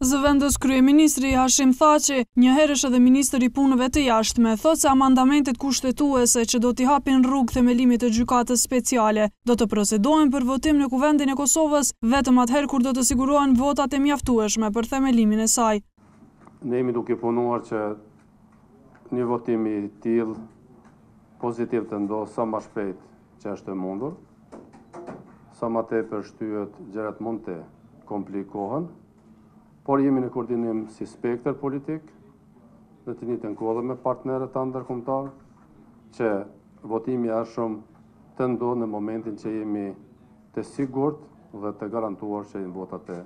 Zëvendës kryeministri Hashim Thaçi, një herësh edhe ministri i punëve të jashtme, thotë se amandamentet kushtetuese që do t'i hapin rrugë themelimit të gjykatës speciale do të procedohen për votim në Kuvendin e Kosovës vetëm atëherë kur do të sigurohen votat e mjaftueshme për themelimin e saj. Ne jemi duke punuar që një votim i tillë pozitiv të ndodhë sa më shpejt që është e mundur, sa më tepër shtyhet gjërat mund të komplikohen. Por jemi në koordinim si spektër politik, në të njëjtën kohë me partnerët tanë ndërkombëtar, që votimi shumë të ndodhë në momentin që jemi të sigurt dhe të garantuar që janë votat e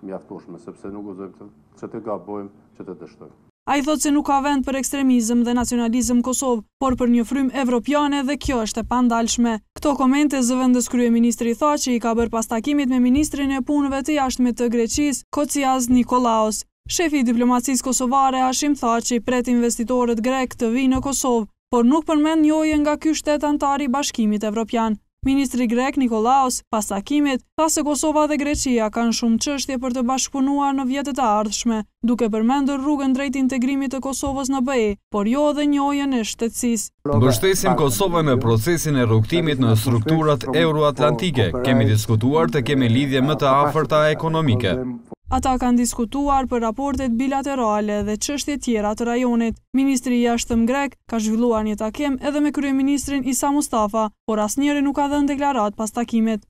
mjaftueshme, sepse nuk guxojmë që të gabojmë, që të dështojmë. Ai thotë se nuk ka vend për ekstremizëm dhe nacionalizëm në Kosovë, por për një frymë evropiane dhe kjo është e pandalshme. Këto komente zëvendës kryeministri Thaçi i ka bërë pas takimit me ministrin e punëve të jashtme të Greqisë, Kocias Nikolaos. Shefi i diplomacisë kosovare Hashim Thaçi pret investitorët grek të vinë në Kosovë, por nuk përmend njojë nga ky shtet antar i Bashkimit Evropian. Ministri grek Nikolaos, pas takimit, tha se Kosova dhe Greqia kanë shumë çështje për të bashkëpunuar në vjetët e ardhshme, duke përmendur rrugën drejt integrimit të Kosovës në BE, por jo edhe njojën e shtetësisë. Mbështesim Kosovën në procesin e rrugtimit në strukturat euroatlantike. Kemi diskutuar të kemi lidhje më të afërta ekonomike. Ata kanë diskutuar për raportet bilaterale dhe çështje tjera të rajonit. Ministri i jashtëm grek ka zhvilluar një takim edhe me kryeministrin Isa Mustafa, por asnjëri nuk ka dhënë deklaratë pas takimit.